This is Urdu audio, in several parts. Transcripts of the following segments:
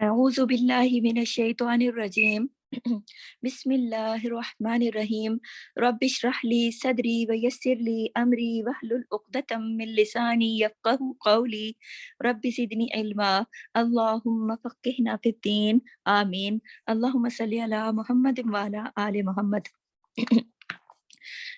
أعوذ بالله من الشيطان الرجيم بسم الله الرحمن الرحيم رب اشرح لي صدري ويسر لي أمري واحلل عقدة من لساني يفقه قولي رب زدني علما اللهم فقهنا في الدين آمين اللهم صل على محمد وعلى آل محمد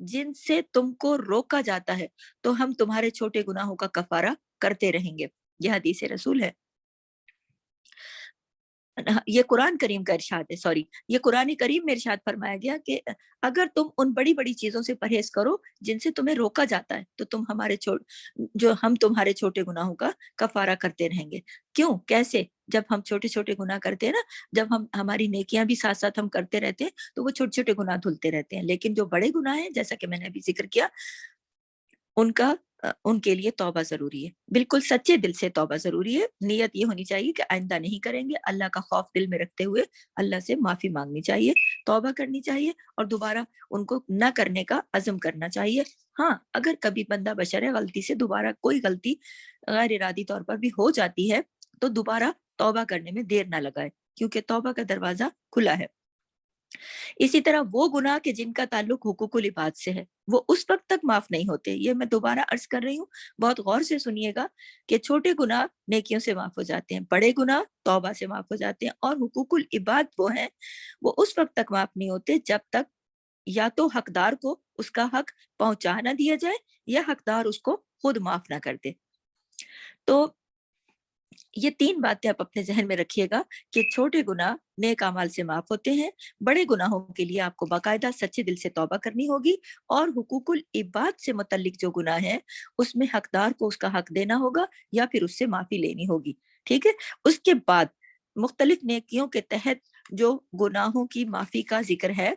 جن سے تم کو روکا جاتا ہے تو ہم تمہارے چھوٹے گناہوں کا کفارہ کرتے رہیں گے. یہ حدیث رسول ہے. یہ قرآن کریم کا ارشاد ہے، سوری، یہ قرآن کریم میں ارشاد فرمایا گیا کہ اگر تم ان بڑی بڑی چیزوں سے پرہیز کرو جن سے تمہیں روکا جاتا ہے تو ہم تمہارے چھوٹے گناہوں کا کفارہ کرتے رہیں گے. کیوں؟ کیسے؟ جب ہم چھوٹے چھوٹے گناہ کرتے ہیں نا، جب ہماری نیکیاں بھی ساتھ ساتھ ہم کرتے رہتے ہیں تو وہ چھوٹے چھوٹے گناہ دھلتے رہتے ہیں. لیکن جو بڑے گناہ ہیں، جیسا کہ میں نے ابھی ذکر کیا، ان کے لیے توبہ ضروری ہے. بالکل سچے دل سے توبہ ضروری ہے. نیت یہ ہونی چاہیے کہ آئندہ نہیں کریں گے. اللہ کا خوف دل میں رکھتے ہوئے اللہ سے معافی مانگنی چاہیے، توبہ کرنی چاہیے اور دوبارہ ان کو نہ کرنے کا عزم کرنا چاہیے. ہاں، اگر کبھی بندہ بشر ہے، غلطی سے دوبارہ کوئی غلطی غیر ارادی طور پر بھی ہو جاتی ہے تو دوبارہ توبہ کرنے میں دیر نہ لگائے، کیونکہ توبہ کا دروازہ کھلا ہے. اسی طرح وہ گناہ کے جن کا تعلق حقوق العباد سے ہے وہ اس وقت تک معاف نہیں ہوتے. یہ میں دوبارہ عرض کر رہی ہوں، بہت غور سے سنیے گا کہ چھوٹے گناہ نیکیوں سے معاف ہو جاتے ہیں، بڑے گناہ توبہ سے معاف ہو جاتے ہیں، اور حقوق العباد وہ ہیں، وہ اس وقت تک معاف نہیں ہوتے جب تک یا تو حقدار کو اس کا حق پہنچا نہ دیا جائے یا حقدار اس کو خود معاف نہ کر دے. تو یہ 3 باتیں آپ اپنے ذہن میں رکھیے گا کہ چھوٹے گناہ نیک اعمال سے معاف ہوتے ہیں، بڑے گناہوں کے لیے آپ کو باقاعدہ سچے دل سے توبہ کرنی ہوگی، اور حقوق العباد سے متعلق جو گناہ ہیں اس میں حقدار کو اس کا حق دینا ہوگا یا پھر اس سے معافی لینی ہوگی. ٹھیک ہے. اس کے بعد مختلف نیکیوں کے تحت جو گناہوں کی معافی کا ذکر ہے،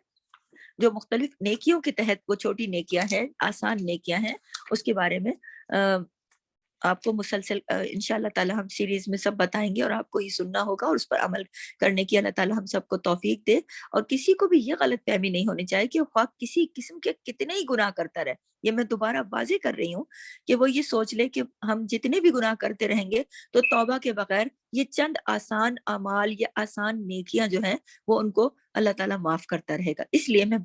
جو مختلف نیکیوں کے تحت وہ چھوٹی نیکیاں ہیں، آسان نیکیاں ہیں، اس کے بارے میں آپ کو مسلسل انشاءاللہ تعالی ہم سیریز میں سب بتائیں گے، اور آپ کو یہ سننا ہوگا اور اس پر عمل کرنے کی اللہ تعالی ہم سب کو توفیق دے. اور کسی کو بھی یہ غلط فہمی نہیں ہونی چاہیے کہ خواہ کسی قسم کے کتنے ہی گناہ کرتا رہے. یہ میں دوبارہ واضح کر رہی ہوں کہ وہ یہ سوچ لے کہ ہم جتنے بھی گناہ کرتے رہیں گے تو توبہ کے بغیر یہ چند آسان اعمال یا آسان نیکیاں جو ہیں وہ ان کو اللہ تعالیٰ معاف کرتا رہے گا. اس لیے میں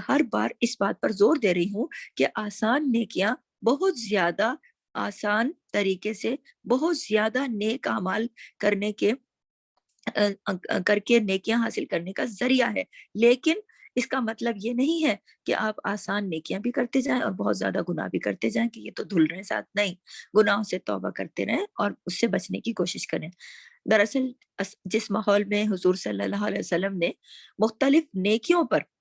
ہر بار اس بات پر زور دے رہی ہوں کہ آسان نیکیاں بہت زیادہ آسان طریقے سے بہت زیادہ نیک اعمال کرنے کے کر کے نیکیاں حاصل کرنے کا ذریعہ ہے. لیکن اس کا مطلب یہ نہیں ہے کہ آپ آسان نیکیاں بھی کرتے جائیں اور بہت زیادہ گناہ بھی کرتے جائیں کہ یہ تو دھل رہے ساتھ. نہیں، گناہوں سے توبہ کرتے رہیں اور اس سے بچنے کی کوشش کریں. دراصل جس ماحول میں حضور صلی اللہ علیہ وسلم نے مختلف نیکیوں پر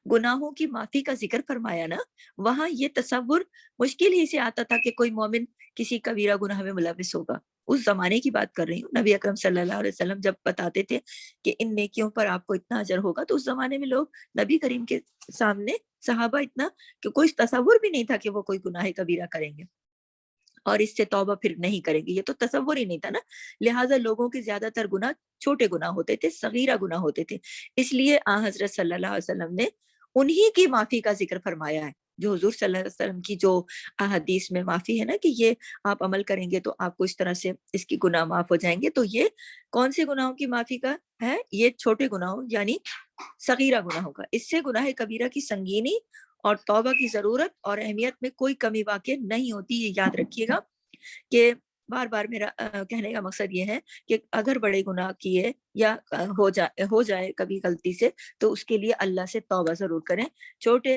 گناہوں کی معافی کا ذکر فرمایا نا، وہاں یہ تصور مشکل ہی سے آتا تھا کہ کوئی مومن کسی کبیرہ گناہ میں ملوث ہوگا. اس زمانے کی بات کر رہی ہوں. نبی اکرم صلی اللہ علیہ وسلم جب بتاتے تھے کہ ان نیکیوں پر آپ کو اتنا اجر ہوگا، تو اس زمانے میں لوگ نبی کریم کے سامنے صحابہ اتنا کہ کوئی تصور بھی نہیں تھا کہ وہ کوئی گناہ کبیرہ کریں گے اور اس سے توبہ پھر نہیں کریں گے. یہ تو تصور ہی نہیں تھا نا. لہٰذا لوگوں کے زیادہ تر گناہ چھوٹے گناہ ہوتے تھے، صغیرہ گناہ ہوتے تھے. اس لیے حضرت صلی اللہ علیہ وسلم نے انہی کی معافی کا ذکر فرمایا ہے. جو حضور صلی اللہ علیہ وسلم کی جو احادیث میں معافی ہے نا کہ یہ آپ عمل کریں گے تو آپ کو اس طرح سے اس کی گناہ معاف ہو جائیں گے، تو یہ کون سے گناہوں کی معافی کا ہے؟ یہ چھوٹے گناہوں یعنی صغیرہ گناہوں کا. اس سے گناہ کبیرہ کی سنگینی اور توبہ کی ضرورت اور اہمیت میں کوئی کمی واقع نہیں ہوتی. یہ یاد رکھیے گا کہ بار بار میرا کہنے کا مقصد یہ ہے کہ اگر بڑے گناہ کیے یا ہو جائے کبھی غلطی سے تو اس کے لیے اللہ سے توبہ ضرور کریں. چھوٹے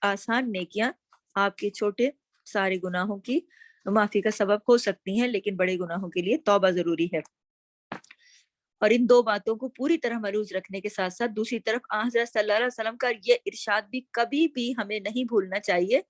آسان نیکیاں آپ کے چھوٹے سارے گناہوں کی معافی کا سبب ہو سکتی ہیں، لیکن بڑے گناہوں کے لیے توبہ ضروری ہے. اور ان 2 باتوں کو پوری طرح ملحوظ رکھنے کے ساتھ ساتھ دوسری طرف حضرت صلی اللہ علیہ وسلم کا یہ ارشاد بھی کبھی بھی ہمیں نہیں بھولنا چاہیے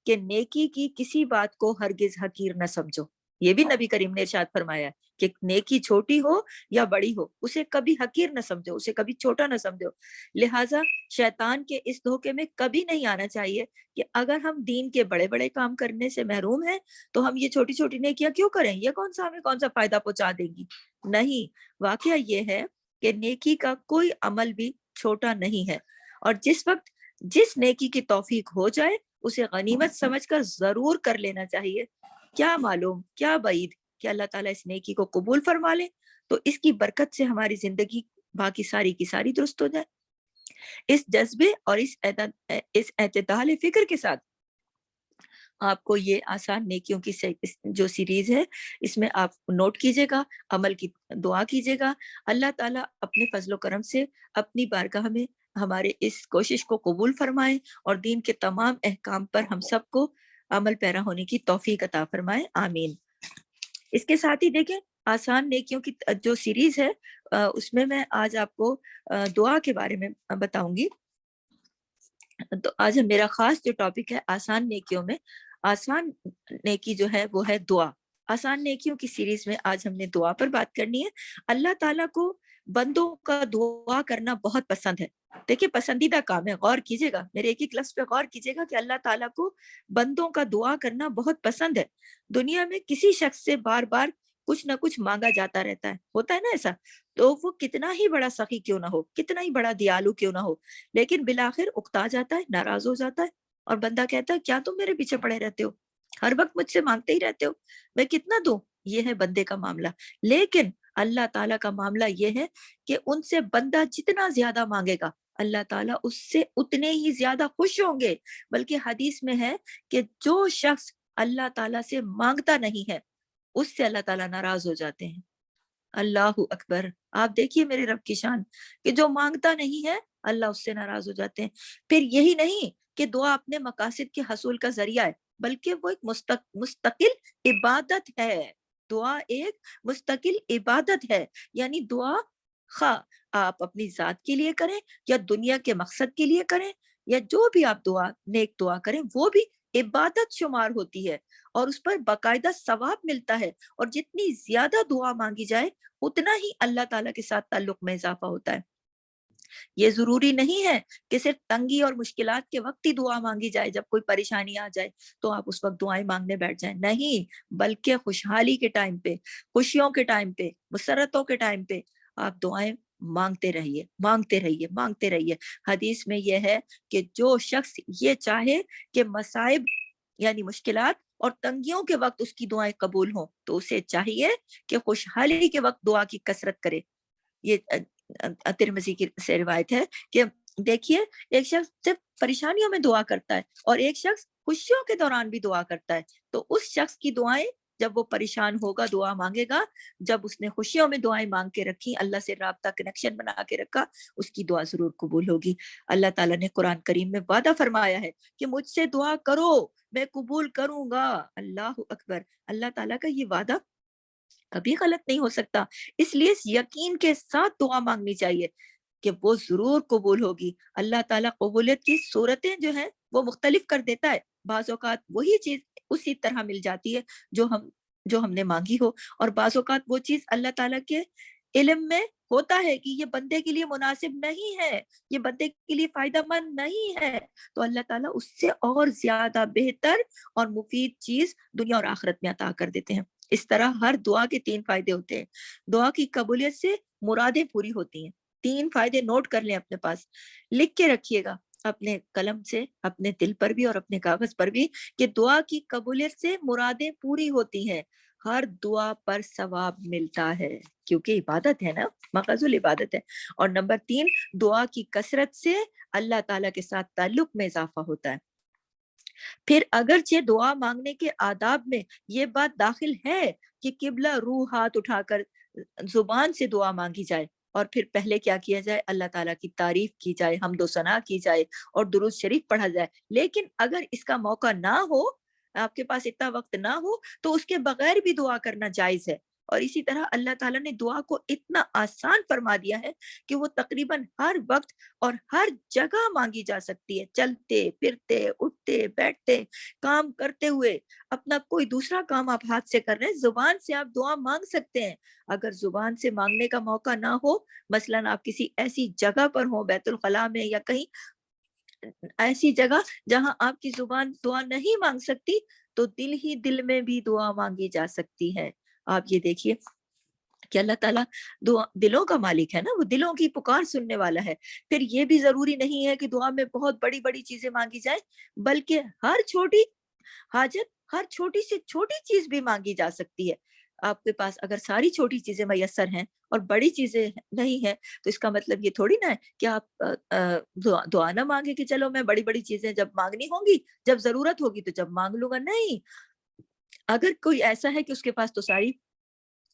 کہ نیکی کی کسی بات کو ہرگز حقیر نہ سمجھو. یہ بھی نبی کریم نے ارشاد فرمایا ہے کہ نیکی چھوٹی ہو یا بڑی ہو اسے کبھی حقیر نہ سمجھو، اسے کبھی چھوٹا نہ سمجھو. لہٰذا شیطان کے اس دھوکے میں کبھی نہیں آنا چاہیے کہ اگر ہم دین کے بڑے بڑے کام کرنے سے محروم ہیں تو ہم یہ چھوٹی چھوٹی نیکیاں کیوں کریں، یہ ہمیں کون سا فائدہ پہنچا دیں گی. نہیں، واقعہ یہ ہے کہ نیکی کا کوئی عمل بھی چھوٹا نہیں ہے، اور جس وقت جس نیکی کی توفیق ہو جائے اسے غنیمت سمجھ کر ضرور کر لینا چاہیے. کیا معلوم، کیا بعید کہ اللہ تعالیٰ اس نیکی کو قبول فرما لے تو اس کی برکت سے ہماری زندگی باقی ساری کی ساری درست ہو جائے. اس جذبے اور اس اعتدال فکر کے ساتھ آپ کو یہ آسان نیکیوں کی جو سیریز ہے اس میں آپ نوٹ کیجئے گا، عمل کی دعا کیجئے گا. اللہ تعالیٰ اپنے فضل و کرم سے اپنی بارگاہ میں ہمارے اس کوشش کو قبول فرمائے اور دین کے تمام احکام پر ہم سب کو عمل پیرا ہونے کی توفیق عطا فرمائے، آمین۔ اس کے ساتھ ہی دیکھیں آسان نیکیوں کی جو سیریز ہے اس میں آج آپ کو دعا کے بارے میں بتاؤں گی۔ تو آج میرا خاص جو ٹاپک ہے آسان نیکیوں میں، آسان نیکی جو ہے وہ ہے دعا۔ آسان نیکیوں کی سیریز میں آج ہم نے دعا پر بات کرنی ہے۔ اللہ تعالیٰ کو بندوں کا دعا کرنا بہت پسند ہے۔ دیکھیں پسندیدہ کام ہے، غور کیجیے گا، میرے ایک ایک لفظ پہ غور کیجیے گا کہ اللہ تعالیٰ کو بندوں کا دعا کرنا بہت پسند ہے۔ دنیا میں کسی شخص سے بار بار کچھ نہ کچھ مانگا جاتا رہتا ہے، ہوتا ہے نا ایسا، تو وہ کتنا ہی بڑا سخی کیوں نہ ہو، کتنا ہی بڑا دیالو کیوں نہ ہو، لیکن بالآخر اکتا جاتا ہے، ناراض ہو جاتا ہے، اور بندہ کہتا ہے کیا تم میرے پیچھے پڑے رہتے ہو، ہر وقت مجھ سے مانگتے ہی رہتے ہو، میں کتنا دوں۔ یہ ہے بندے کا معاملہ۔ لیکن اللہ تعالیٰ کا معاملہ یہ ہے کہ ان سے بندہ جتنا زیادہ مانگے گا اللہ تعالیٰ اس سے اتنے ہی زیادہ خوش ہوں گے۔ بلکہ حدیث میں ہے کہ جو شخص اللہ تعالیٰ سے مانگتا نہیں ہے اس سے اللہ تعالیٰ ناراض ہو جاتے ہیں۔ اللہ اکبر، آپ دیکھیے میرے رب کی شان کہ جو مانگتا نہیں ہے اللہ اس سے ناراض ہو جاتے ہیں۔ پھر یہی نہیں کہ دعا اپنے مقاصد کے حصول کا ذریعہ ہے، بلکہ وہ ایک مستقل عبادت ہے۔ دعا ایک مستقل عبادت ہے، یعنی دعا خواہ آپ اپنی ذات کے لیے کریں یا دنیا کے مقصد کے لیے کریں، یا جو بھی آپ دعا نیک دعا کریں وہ بھی عبادت شمار ہوتی ہے اور اس پر باقاعدہ ثواب ملتا ہے۔ اور جتنی زیادہ دعا مانگی جائے اتنا ہی اللہ تعالیٰ کے ساتھ تعلق میں اضافہ ہوتا ہے۔ یہ ضروری نہیں ہے کہ صرف تنگی اور مشکلات کے وقت ہی دعا مانگی جائے، جب کوئی پریشانی آ جائے تو آپ اس وقت دعائیں مانگنے بیٹھ جائیں، نہیں، بلکہ خوشحالی کے ٹائم پہ، خوشیوں کے ٹائم پہ، مسرتوں کے ٹائم پہ آپ دعائیں مانگتے رہیے، مانگتے رہیے، مانگتے رہیے۔ حدیث میں یہ ہے کہ جو شخص یہ چاہے کہ مصائب یعنی مشکلات اور تنگیوں کے وقت اس کی دعائیں قبول ہوں تو اسے چاہیے کہ خوشحالی کے وقت دعا کی کثرت کرے۔ یہ ترمذی کی سے روایت ہے کہ دیکھیے ایک شخص صرف پریشانیوں میں دعا کرتا ہے اور ایک شخص خوشیوں کے دوران بھی دعا کرتا ہے، تو اس شخص کی دعائیں جب وہ پریشان ہوگا دعا مانگے گا، جب اس نے خوشیوں میں دعائیں مانگ کے رکھی، اللہ سے رابطہ کنیکشن بنا کے رکھا، اس کی دعا ضرور قبول ہوگی۔ اللہ تعالیٰ نے قرآن کریم میں وعدہ فرمایا ہے کہ مجھ سے دعا کرو میں قبول کروں گا۔ اللہ اکبر، اللہ تعالیٰ کا یہ وعدہ کبھی غلط نہیں ہو سکتا، اس لیے اس یقین کے ساتھ دعا مانگنی چاہیے کہ وہ ضرور قبول ہوگی۔ اللہ تعالیٰ قبولیت کی صورتیں جو ہیں وہ مختلف کر دیتا ہے، بعض اوقات وہی چیز اسی طرح مل جاتی ہے جو ہم نے مانگی ہو، اور بعض اوقات وہ چیز اللہ تعالیٰ کے علم میں ہوتا ہے کہ یہ بندے کے لیے مناسب نہیں ہے، یہ بندے کے لیے فائدہ مند نہیں ہے، تو اللہ تعالیٰ اس سے اور زیادہ بہتر اور مفید چیز دنیا اور آخرت میں عطا کر دیتے ہیں۔ اس طرح ہر دعا کے 3 فائدے ہوتے ہیں۔ دعا کی قبولیت سے مرادیں پوری ہوتی ہیں۔ 3 فائدے نوٹ کر لیں اپنے پاس، لکھ کے رکھیے گا اپنے قلم سے، اپنے دل پر بھی اور اپنے کاغذ پر بھی، کہ دعا کی قبولیت سے مرادیں پوری ہوتی ہیں، ہر دعا پر ثواب ملتا ہے کیونکہ عبادت ہے نا، ماخذ العبادت ہے۔ اور نمبر 3، دعا کی کثرت سے اللہ تعالیٰ کے ساتھ تعلق میں اضافہ ہوتا ہے۔ پھر اگرچہ دعا مانگنے کے آداب میں یہ بات داخل ہے کہ قبلہ روح ہاتھ اٹھا کر زبان سے دعا مانگی جائے، اور پھر پہلے کیا کیا جائے، اللہ تعالیٰ کی تعریف کی جائے، حمد و ثنا کی جائے اور درود شریف پڑھا جائے۔ لیکن اگر اس کا موقع نہ ہو، آپ کے پاس اتنا وقت نہ ہو، تو اس کے بغیر بھی دعا کرنا جائز ہے۔ اور اسی طرح اللہ تعالیٰ نے دعا کو اتنا آسان فرما دیا ہے کہ وہ تقریباً ہر وقت اور ہر جگہ مانگی جا سکتی ہے، چلتے پھرتے، اٹھتے بیٹھتے، کام کرتے ہوئے، اپنا کوئی دوسرا کام آپ ہاتھ سے کر رہے ہیں، زبان سے آپ دعا مانگ سکتے ہیں۔ اگر زبان سے مانگنے کا موقع نہ ہو، مثلاً آپ کسی ایسی جگہ پر ہوں، بیت الخلاء میں یا کہیں ایسی جگہ جہاں آپ کی زبان دعا نہیں مانگ سکتی، تو دل ہی دل میں بھی دعا مانگی جا سکتی ہے۔ آپ یہ دیکھیے کہ اللہ تعالیٰ دلوں کا مالک ہے نا، وہ دلوں کی پکار سننے والا ہے۔ پھر یہ بھی ضروری نہیں ہے کہ دعا میں بہت بڑی بڑی چیزیں مانگی جائیں، بلکہ ہر چھوٹی حاجت، ہر چھوٹی سے چھوٹی چیز بھی مانگی جا سکتی ہے۔ آپ کے پاس اگر ساری چھوٹی چیزیں میسر ہیں اور بڑی چیزیں نہیں ہیں، تو اس کا مطلب یہ تھوڑی نا ہے کہ آپ دعا نہ مانگے کہ چلو میں بڑی بڑی چیزیں جب مانگنی ہوں گی، جب ضرورت ہوگی تو جب مانگ لوں گا، نہیں۔ اگر کوئی ایسا ہے کہ اس کے پاس تو ساری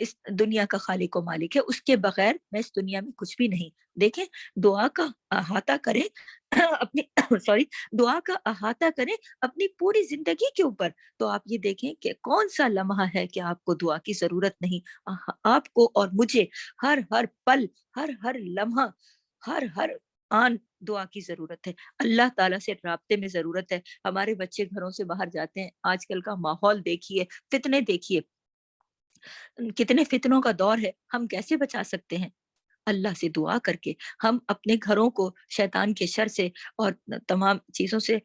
اس دنیا کا خالق و مالک ہے، اس کے بغیر میں اس دنیا میں کچھ بھی نہیں۔ دیکھیں، دعا کا احاطہ کریں اپنی سوری دعا کا احاطہ کریں اپنی پوری زندگی کے اوپر، تو آپ یہ دیکھیں کہ کون سا لمحہ ہے کہ آپ کو دعا کی ضرورت نہیں۔ آپ کو اور مجھے ہر ہر پل، ہر ہر لمحہ، ہر ہر آن دعا کی ضرورت ہے، اللہ تعالیٰ سے رابطے میں ضرورت ہے۔ ہمارے بچے گھروں سے باہر جاتے ہیں، آج کل کا ماحول دیکھیے، فتنے دیکھیے، کتنے فتنوں کا دور ہے، ہم کیسے بچا سکتے ہیں؟ اللہ سے دعا کر کے ہم اپنے گھروں کو شیطان کے شر سے اور تمام چیزوں سے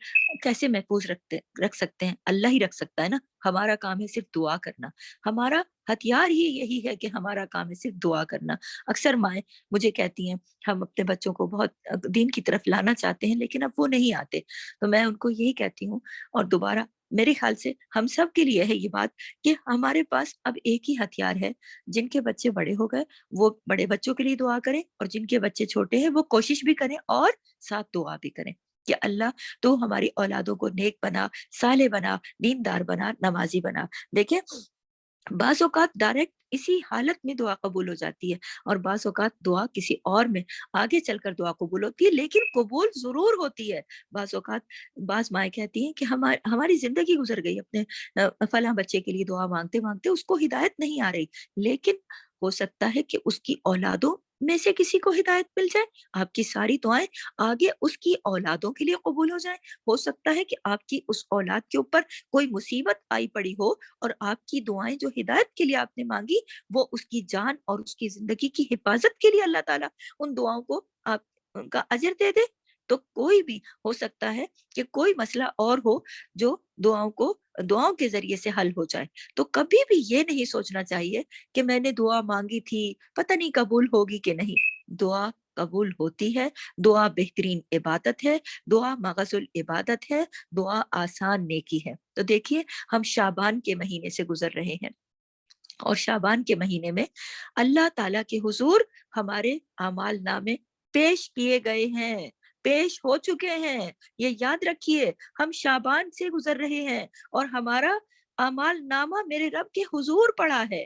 کیسے محفوظ رکھ سکتے ہیں؟ اللہ ہی رکھ سکتا ہے نا۔ ہمارا کام ہے صرف دعا کرنا، ہمارا ہتھیار ہی یہی ہے کہ ہمارا کام ہے صرف دعا کرنا۔ اکثر مائیں مجھے کہتی ہیں ہم اپنے بچوں کو بہت دین کی طرف لانا چاہتے ہیں لیکن اب وہ نہیں آتے، تو میں ان کو یہی کہتی ہوں، اور دوبارہ میرے خیال سے ہم سب کے لیے ہے یہ بات، کہ ہمارے پاس اب ایک ہی ہتھیار ہے۔ جن کے بچے بڑے ہو گئے وہ بڑے بچوں کے لیے دعا کریں، اور جن کے بچے چھوٹے ہیں وہ کوشش بھی کریں اور ساتھ دعا بھی کریں کہ اللہ تو ہماری اولادوں کو نیک بنا، صالح بنا، دیندار بنا، نمازی بنا۔ دیکھیں، بعض اوقات ڈائریکٹ اسی حالت میں دعا قبول ہو جاتی ہے، اور بعض اوقات دعا کسی اور میں آگے چل کر دعا قبول ہوتی ہے، لیکن قبول ضرور ہوتی ہے۔ بعض اوقات بعض مائیں کہتی ہیں کہ ہماری زندگی گزر گئی اپنے فلاں بچے کے لیے دعا مانگتے مانگتے، اس کو ہدایت نہیں آ رہی، لیکن ہو سکتا ہے کہ اس کی اولادوں میں سے کسی کو ہدایت مل جائے، آپ کی ساری دعائیں آگے اس کی اولادوں کے لیے قبول ہو جائیں۔ ہو سکتا ہے کہ آپ کی اس اولاد کے اوپر کوئی مصیبت آئی پڑی ہو، اور آپ کی دعائیں جو ہدایت کے لیے آپ نے مانگی، وہ اس کی جان اور اس کی زندگی کی حفاظت کے لیے اللہ تعالیٰ ان دعاؤں کو آپ ان کا اجر دے دے۔ تو کوئی بھی ہو سکتا ہے کہ کوئی مسئلہ اور ہو جو دعاؤں کے ذریعے سے حل ہو جائے، تو کبھی بھی یہ نہیں سوچنا چاہیے کہ میں نے دعا مانگی تھی، پتہ نہیں قبول ہوگی کہ نہیں۔ دعا قبول ہوتی ہے، دعا بہترین عبادت ہے، دعا مغز العبادت ہے، دعا آسان نیکی ہے۔ تو دیکھیے، ہم شعبان کے مہینے سے گزر رہے ہیں، اور شعبان کے مہینے میں اللہ تعالیٰ کے حضور ہمارے اعمال نامے پیش کیے گئے ہیں، پیش ہو چکے ہیں۔ یہ یاد رکھیے، ہم شعبان سے گزر رہے ہیں، اور ہمارا اعمال نامہ میرے رب کے حضور پڑا ہے۔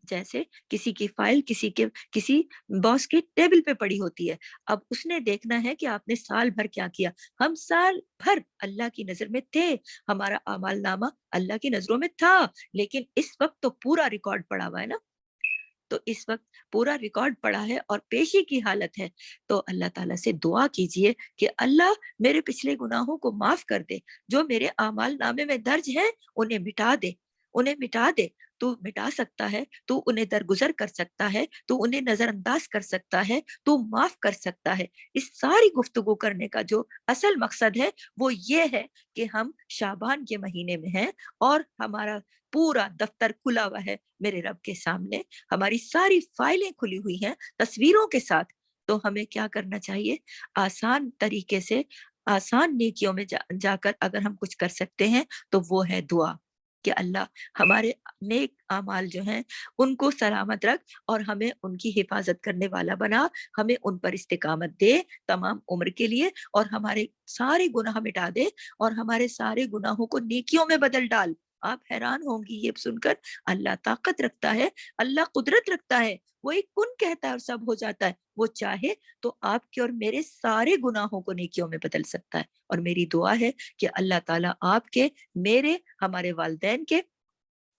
جیسے کسی کی فائل کسی باس کے ٹیبل پہ پڑی ہوتی ہے، اب اس نے دیکھنا ہے کہ آپ نے سال بھر کیا کیا۔ ہم سال بھر اللہ کی نظر میں تھے، ہمارا اعمال نامہ اللہ کی نظروں میں تھا، لیکن اس وقت تو پورا ریکارڈ پڑا ہوا ہے نا۔ تو اس وقت پورا ریکارڈ پڑا ہے اور پیشی کی حالت ہے، تو اللہ تعالیٰ سے دعا کیجئے کہ اللہ میرے پچھلے گناہوں کو معاف کر دے، جو میرے اعمال نامے میں درج ہیں انہیں مٹا دے، انہیں مٹا دے۔ تو مٹا سکتا ہے، تو انہیں درگزر کر سکتا ہے، تو انہیں نظر انداز کر سکتا ہے، تو معاف کر سکتا ہے۔ اس ساری گفتگو کرنے کا جو اصل مقصد ہے وہ یہ ہے کہ ہم شعبان کے مہینے میں ہیں، اور ہمارا پورا دفتر کھلا ہوا ہے میرے رب کے سامنے، ہماری ساری فائلیں کھلی ہوئی ہیں تصویروں کے ساتھ۔ تو ہمیں کیا کرنا چاہیے؟ آسان طریقے سے، آسان نیکیوں میں جا کر اگر ہم کچھ کر سکتے ہیں تو وہ ہے دعا، کہ اللہ ہمارے نیک اعمال جو ہیں ان کو سلامت رکھ، اور ہمیں ان کی حفاظت کرنے والا بنا، ہمیں ان پر استقامت دے تمام عمر کے لیے، اور ہمارے سارے گناہ مٹا دے، اور ہمارے سارے گناہوں کو نیکیوں میں بدل ڈال۔ آپ حیران ہوں گی یہ سن کر، اللہ طاقت رکھتا ہے، اللہ قدرت رکھتا ہے، وہ ایک کن کہتا ہے اور سب ہو جاتا ہے۔ وہ چاہے تو آپ کے اور میرے سارے گناہوں کو نیکیوں میں بدل سکتا ہے، اور میری دعا ہے کہ اللہ تعالیٰ آپ کے، میرے، ہمارے والدین کے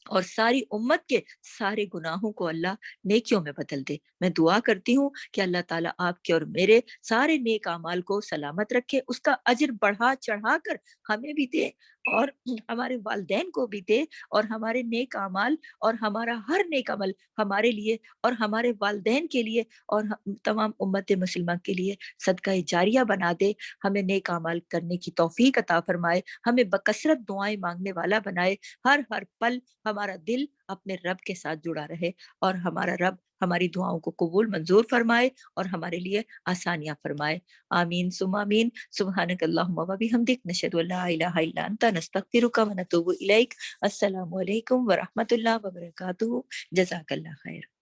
اور ساری امت کے سارے گناہوں کو اللہ نیکیوں میں بدل دے۔ میں دعا کرتی ہوں کہ اللہ تعالیٰ آپ کے اور میرے سارے نیک اعمال کو سلامت رکھے، اس کا اجر بڑھا چڑھا کر ہمیں بھی دے، اور ہمارے والدین کو بھی دے، اور ہمارے نیک اعمال اور ہمارا ہر نیک عمل ہمارے لیے اور ہمارے والدین کے لیے اور تمام امت مسلمہ کے لیے صدقہ جاریہ بنا دے۔ ہمیں نیک اعمال کرنے کی توفیق عطا فرمائے، ہمیں بکثرت دعائیں مانگنے والا بنائے، ہر ہر پل ہمارا دل اپنے رب کے ساتھ جڑا رہے، اور ہمارا رب ہماری دعاؤں کو قبول منظور فرمائے اور ہمارے لیے آسانیاں فرمائے۔ آمین ثم آمین۔ سبحانک اللہم و بحمدک، نشہد ان لا الہ الا انت، نستغفرک و نتوب الیک۔ السلام علیکم ورحمۃ اللہ وبرکاتہ۔ جزاک اللہ خیر۔